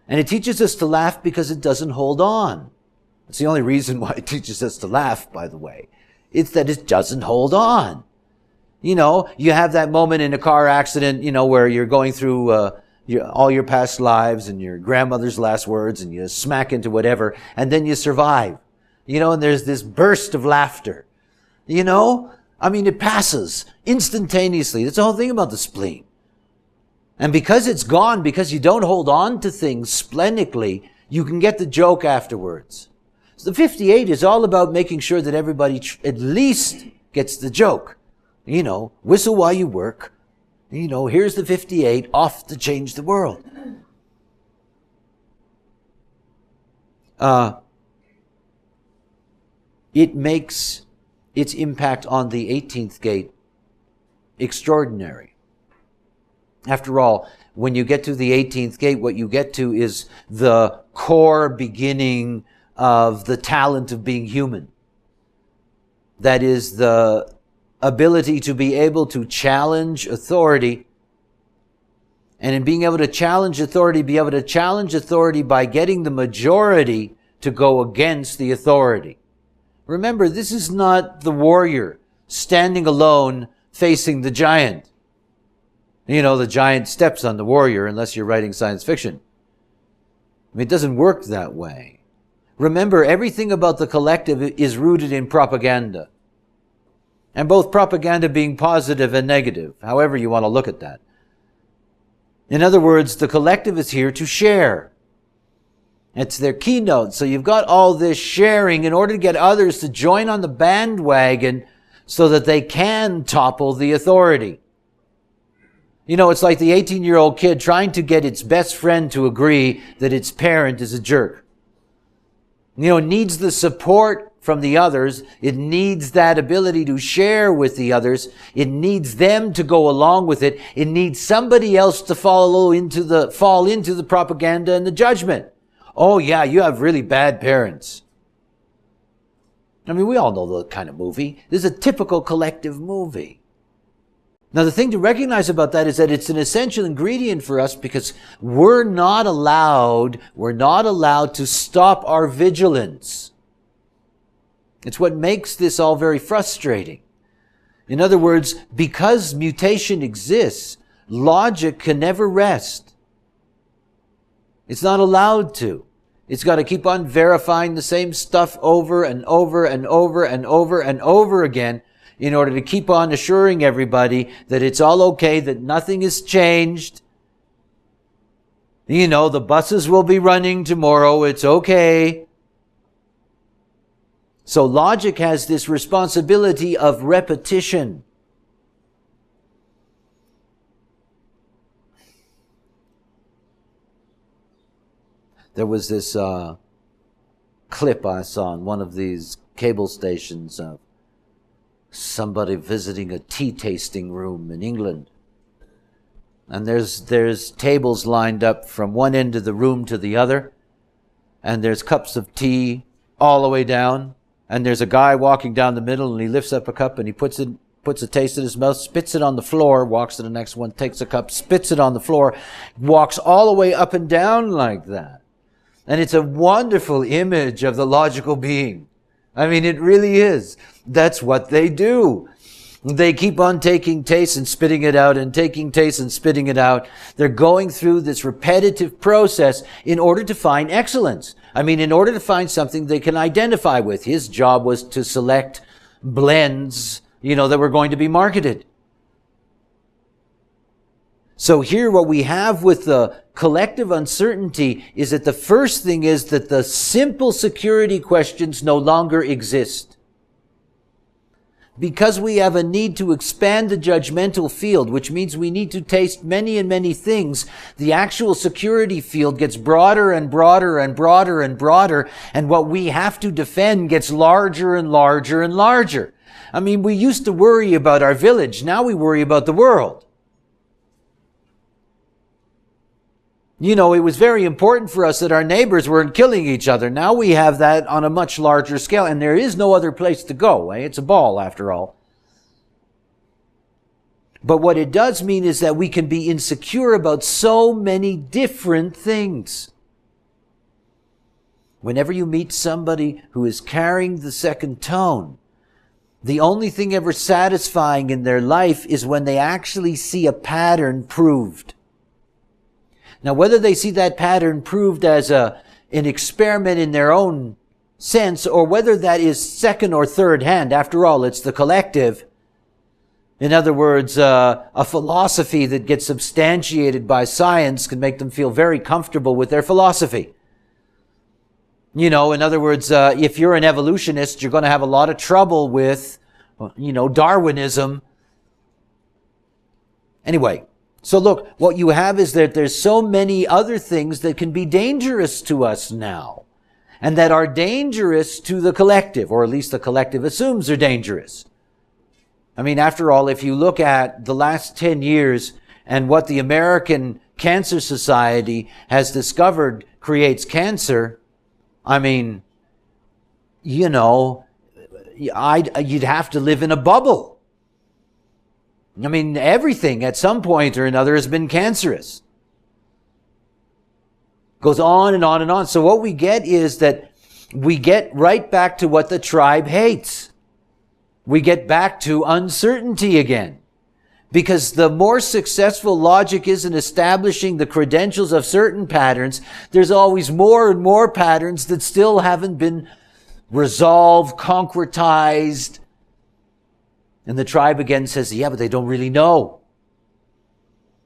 And it teaches us to laugh because it doesn't hold on. It's the only reason why it teaches us to laugh, by the way. It's that it doesn't hold on. You know, you have that moment in a car accident, you know, where you're going through all your past lives and your grandmother's last words and you smack into whatever, and then you survive. You know, and there's this burst of laughter. You know? I mean, it passes instantaneously. That's the whole thing about the spleen. And because it's gone, because you don't hold on to things splenically, you can get the joke afterwards. So the 58 is all about making sure that everybody at least gets the joke. You know, whistle while you work. You know, here's the 58 off to change the world. It makes its impact on the 18th gate extraordinary. After all, when you get to the 18th gate, what you get to is the core beginning of the talent of being human. That is the ability to be able to challenge authority. And in being able to challenge authority, be able to challenge authority by getting the majority to go against the authority. Remember, this is not the warrior standing alone facing the giant. You know, the giant steps on the warrior unless you're writing science fiction. I mean, it doesn't work that way. Remember, everything about the collective is rooted in propaganda. And both propaganda being positive and negative, however you want to look at that. In other words, the collective is here to share. It's their keynote. So you've got all this sharing in order to get others to join on the bandwagon so that they can topple the authority. You know, it's like the 18-year-old kid trying to get its best friend to agree that its parent is a jerk. You know, it needs the support from the others. It needs that ability to share with the others. It needs them to go along with it. It needs somebody else to fall into the propaganda and the judgment. Oh yeah, you have really bad parents. I mean, we all know the kind of movie. This is a typical collective movie. Now, the thing to recognize about that is that it's an essential ingredient for us because we're not allowed to stop our vigilance. It's what makes this all very frustrating. In other words, because mutation exists, logic can never rest. It's not allowed to. It's got to keep on verifying the same stuff over and over and over and over and over again in order to keep on assuring everybody that it's all okay, that nothing has changed. You know, the buses will be running tomorrow. It's okay. So logic has this responsibility of repetition. There was this clip I saw on one of these cable stations of somebody visiting a tea tasting room in England. And there's tables lined up from one end of the room to the other. And there's cups of tea all the way down. And there's a guy walking down the middle and he lifts up a cup and he puts a taste in his mouth, spits it on the floor, walks to the next one, takes a cup, spits it on the floor, walks all the way up and down like that. And it's a wonderful image of the logical being. I mean, it really is. That's what they do. They keep on taking taste and spitting it out and taking taste and spitting it out. They're going through this repetitive process in order to find excellence. I mean, in order to find something they can identify with. His job was to select blends, that were going to be marketed. So here what we have with the collective uncertainty is that the first thing is that the simple security questions no longer exist. Because we have a need to expand the judgmental field, which means we need to taste many and many things, the actual security field gets broader and broader and broader and broader, and what we have to defend gets larger and larger and larger. I mean, we used to worry about our village, now we worry about the world. It was very important for us that our neighbors weren't killing each other. Now we have that on a much larger scale, and there is no other place to go. It's a ball, after all. But what it does mean is that we can be insecure about so many different things. Whenever you meet somebody who is carrying the second tone, the only thing ever satisfying in their life is when they actually see a pattern proved. Now, whether they see that pattern proved as an experiment in their own sense, or whether that is second or third hand, after all, it's the collective. In other words, a philosophy that gets substantiated by science can make them feel very comfortable with their philosophy. In other words, if you're an evolutionist, you're going to have a lot of trouble with, Darwinism. Anyway. So look, what you have is that there's so many other things that can be dangerous to us now, and that are dangerous to the collective, or at least the collective assumes are dangerous. I mean, after all, if you look at the last 10 years and what the American Cancer Society has discovered creates cancer, I mean, you'd have to live in a bubble. I mean, everything at some point or another has been cancerous. Goes on and on and on. So what we get is that we get right back to what the tribe hates. We get back to uncertainty again. Because the more successful logic is in establishing the credentials of certain patterns, there's always more and more patterns that still haven't been resolved, concretized. And the tribe again says, yeah, but they don't really know.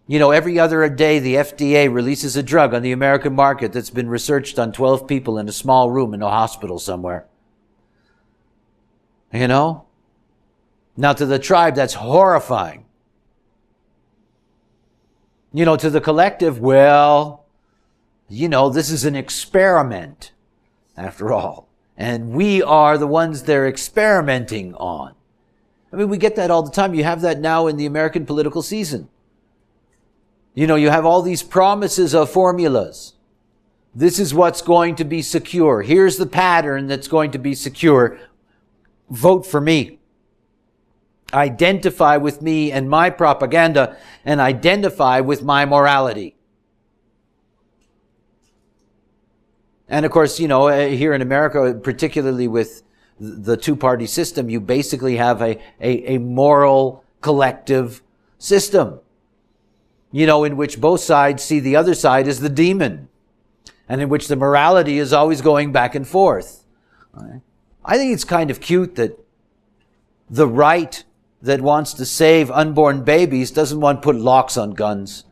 You know, every other day the FDA releases a drug on the American market that's been researched on 12 people in a small room in a hospital somewhere. You know? Now to the tribe, that's horrifying. You know, to the collective, well, you know, this is an experiment, after all. And we are the ones they're experimenting on. I mean, we get that all the time. You have that now in the American political season. You know, you have all these promises of formulas. This is what's going to be secure. Here's the pattern that's going to be secure. Vote for me. Identify with me and my propaganda, and identify with my morality. And of course, you know, here in America, particularly with the two-party system, you basically have a moral collective system, you know, in which both sides see the other side as the demon, and in which the morality is always going back and forth. I think it's kind of cute that the right that wants to save unborn babies doesn't want to put locks on guns.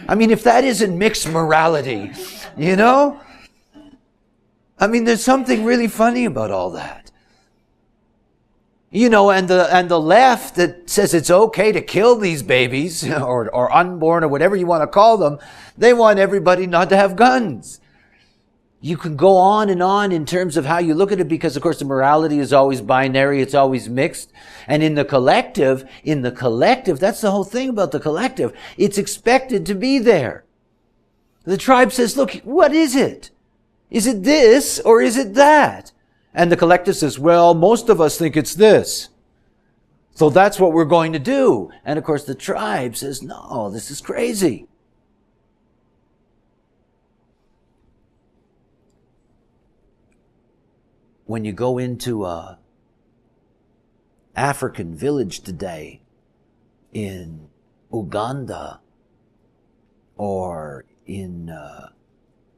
I mean, if that isn't mixed morality, you know? I mean, there's something really funny about all that. You know, and the left that says it's okay to kill these babies, or unborn, or whatever you want to call them, they want everybody not to have guns. You can go on and on in terms of how you look at it, because of course the morality is always binary, it's always mixed. And in the collective, that's the whole thing about the collective. It's expected to be there. The tribe says, look, what is it? Is it this or is it that? And the collective says, well, most of us think it's this. So that's what we're going to do. And of course the tribe says, no, this is crazy. When you go into a African village today in Uganda or in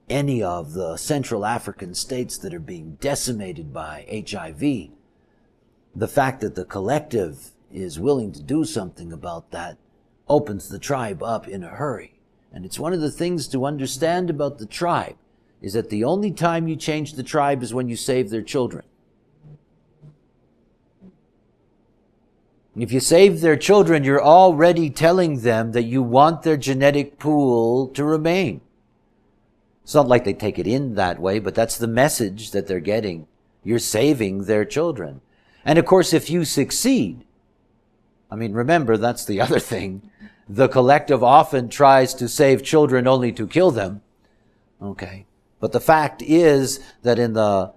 any of the Central African states that are being decimated by HIV, the fact that the collective is willing to do something about that opens the tribe up in a hurry. And it's one of the things to understand about the tribe, is that the only time you change the tribe is when you save their children. If you save their children, you're already telling them that you want their genetic pool to remain. It's not like they take it in that way, but that's the message that they're getting. You're saving their children. And of course, if you succeed, I mean, remember, that's the other thing. The collective often tries to save children only to kill them. Okay. But the fact is that in the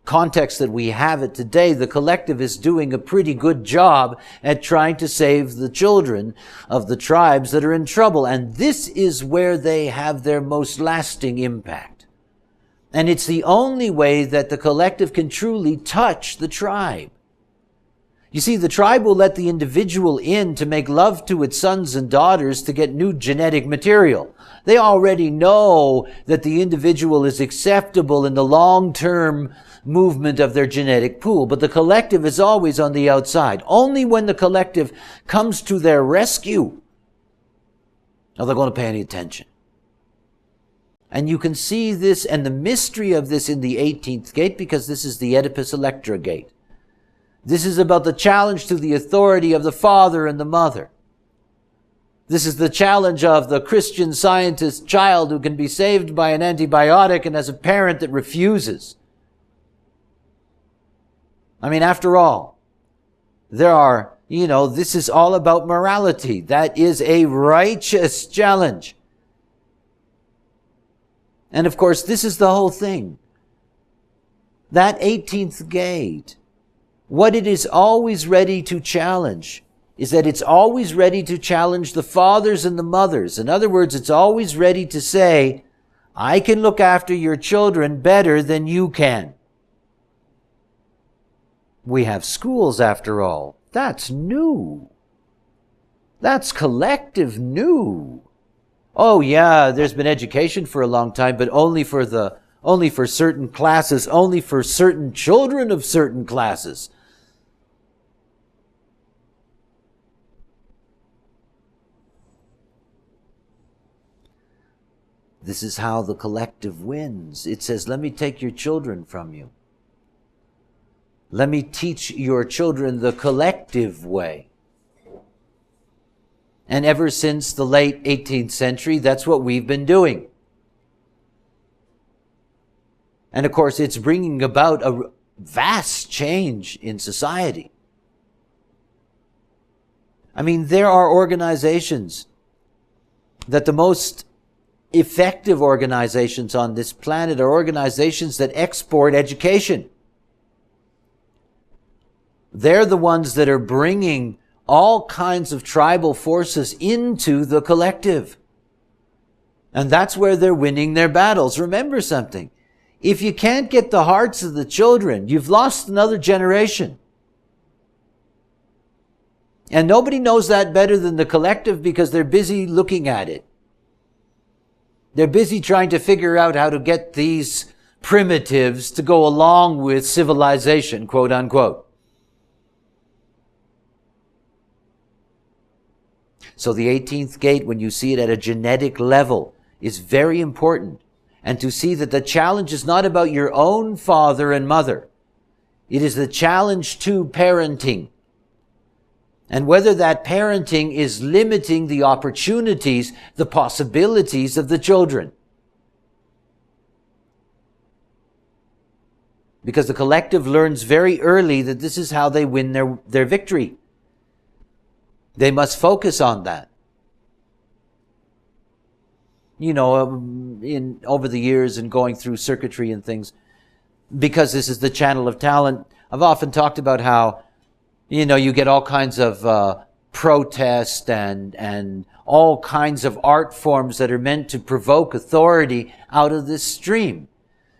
context that we have it today, the collective is doing a pretty good job at trying to save the children of the tribes that are in trouble. And this is where they have their most lasting impact. And it's the only way that the collective can truly touch the tribe. You see, the tribe will let the individual in to make love to its sons and daughters to get new genetic material. They already know that the individual is acceptable in the long-term movement of their genetic pool, but the collective is always on the outside. Only when the collective comes to their rescue are they going to pay any attention. And you can see this and the mystery of this in the 18th gate, because this is the Oedipus Electra gate. This is about the challenge to the authority of the father and the mother. This is the challenge of the Christian Scientist child who can be saved by an antibiotic and has a parent that refuses. I mean, after all, this is all about morality. That is a righteous challenge. And of course, this is the whole thing. That 18th gate, what it is always ready to challenge is that it's always ready to challenge the fathers and the mothers. In other words, it's always ready to say, I can look after your children better than you can. We have schools, after all. That's new. That's collective new. Oh yeah, there's been education for a long time, but only for certain classes, only for certain children of certain classes. This is how the collective wins. It says, let me take your children from you. Let me teach your children the collective way. And ever since the late 18th century, that's what we've been doing. And of course, it's bringing about a vast change in society. I mean, there are organizations that the most effective organizations on this planet are organizations that export education. They're the ones that are bringing all kinds of tribal forces into the collective. And that's where they're winning their battles. Remember something. If you can't get the hearts of the children, you've lost another generation. And nobody knows that better than the collective because they're busy looking at it. They're busy trying to figure out how to get these primitives to go along with civilization, quote unquote. So the 18th gate, when you see it at a genetic level, is very important. And to see that the challenge is not about your own father and mother. It is the challenge to parenting. And whether that parenting is limiting the opportunities, the possibilities of the children. Because the collective learns very early that this is how they win their victory. They must focus on that. You know, over the years and going through circuitry and things, because this is the channel of talent, I've often talked about how, you know, you get all kinds of protest and all kinds of art forms that are meant to provoke authority out of this stream.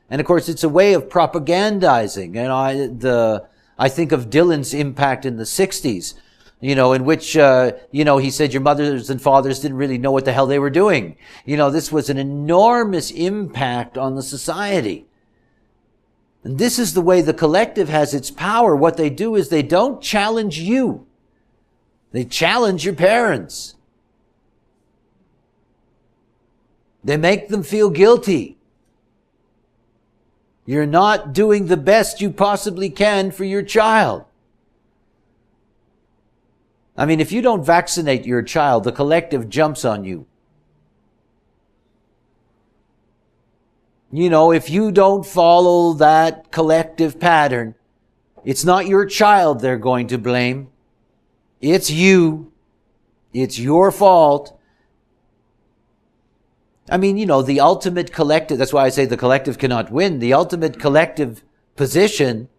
And of course, it's a way of propagandizing. And I think of Dylan's impact in the 60s. You know, in which, he said your mothers and fathers didn't really know what the hell they were doing. You know, this was an enormous impact on the society. And this is the way the collective has its power. What they do is they don't challenge you. They challenge your parents. They make them feel guilty. You're not doing the best you possibly can for your child. I mean, if you don't vaccinate your child, the collective jumps on you. You know, if you don't follow that collective pattern, it's not your child they're going to blame. It's you. It's your fault. I mean, you know, the ultimate collective, that's why I say the collective cannot win. The ultimate collective position,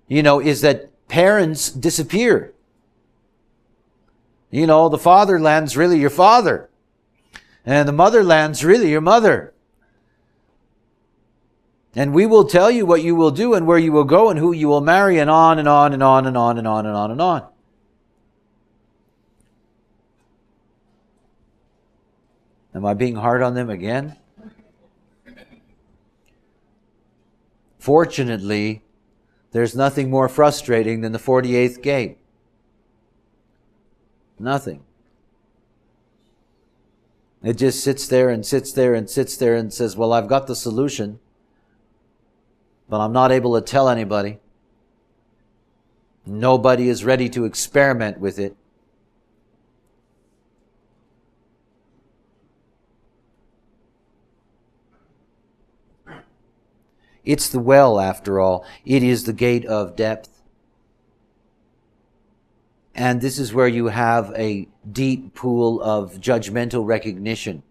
you know, is that parents disappear. You know, the fatherland's really your father. And the motherland's really your mother. And we will tell you what you will do and where you will go and who you will marry and on and on and on and on and on and on and on. Am I being hard on them again? Fortunately, there's nothing more frustrating than the 48th gate. Nothing. It just sits there and sits there and sits there and says, well, I've got the solution, but I'm not able to tell anybody. Nobody is ready to experiment with it. It's the well, after all. It is the gate of depth. And this is where you have a deep pool of judgmental recognition.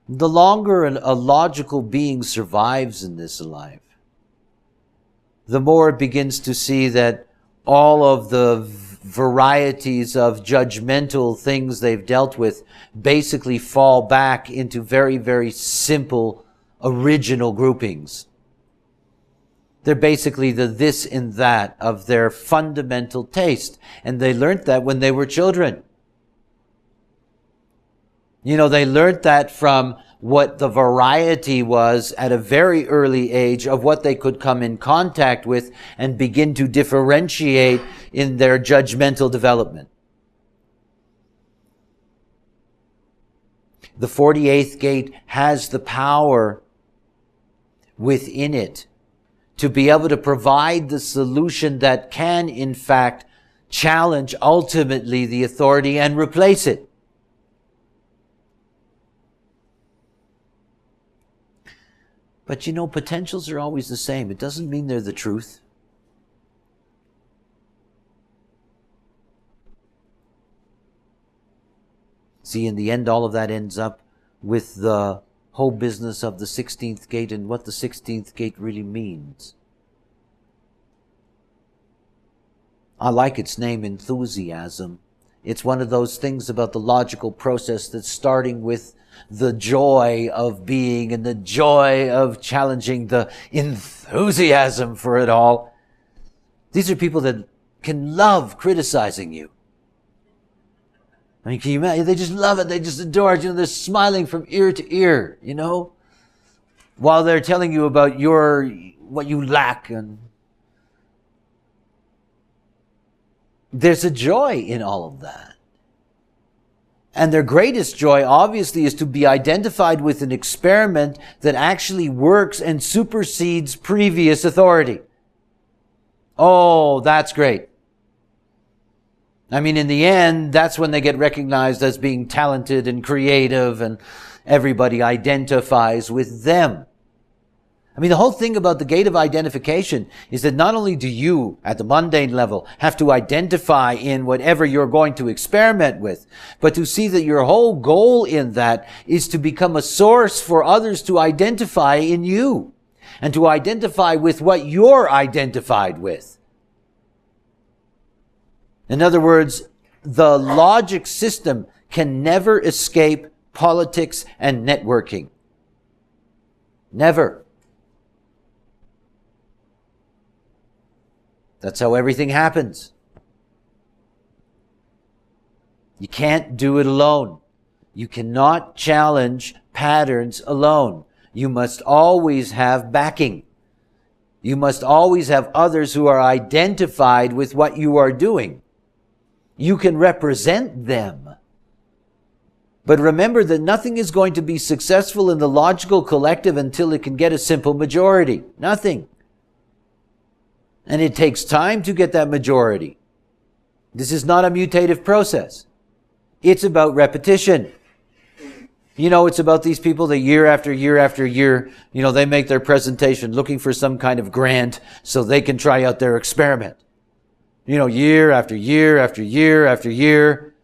The longer a logical being survives in this life, the more it begins to see that all of the varieties of judgmental things they've dealt with basically fall back into very, very simple original groupings. They're basically the this and that of their fundamental taste. And they learned that when they were children. They learned that from what the variety was at a very early age of what they could come in contact with and begin to differentiate in their judgmental development. The 48th gate has the power within it to be able to provide the solution that can, in fact, challenge ultimately the authority and replace it. But potentials are always the same. It doesn't mean they're the truth. See, in the end, all of that ends up with the whole business of the 16th gate and what the 16th gate really means. I like its name, enthusiasm. It's one of those things about the logical process that's starting with the joy of being and the joy of challenging, the enthusiasm for it all. These are people that can love criticizing you. I mean, can you imagine? They just love it. They just adore it. They're smiling from ear to ear, while they're telling you about what you lack. And there's a joy in all of that. And their greatest joy, obviously, is to be identified with an experiment that actually works and supersedes previous authority. Oh, that's great. I mean, in the end, that's when they get recognized as being talented and creative, and everybody identifies with them. I mean, the whole thing about the gate of identification is that not only do you, at the mundane level, have to identify in whatever you're going to experiment with, but to see that your whole goal in that is to become a source for others to identify in you, and to identify with what you're identified with. In other words, the logic system can never escape politics and networking. Never. That's how everything happens. You can't do it alone. You cannot challenge patterns alone. You must always have backing. You must always have others who are identified with what you are doing. You can represent them. But remember that nothing is going to be successful in the logical collective until it can get a simple majority. Nothing. And it takes time to get that majority. This is not a mutative process. It's about repetition. It's about these people that year after year after year, they make their presentation looking for some kind of grant so they can try out their experiment. Year after year after year after year.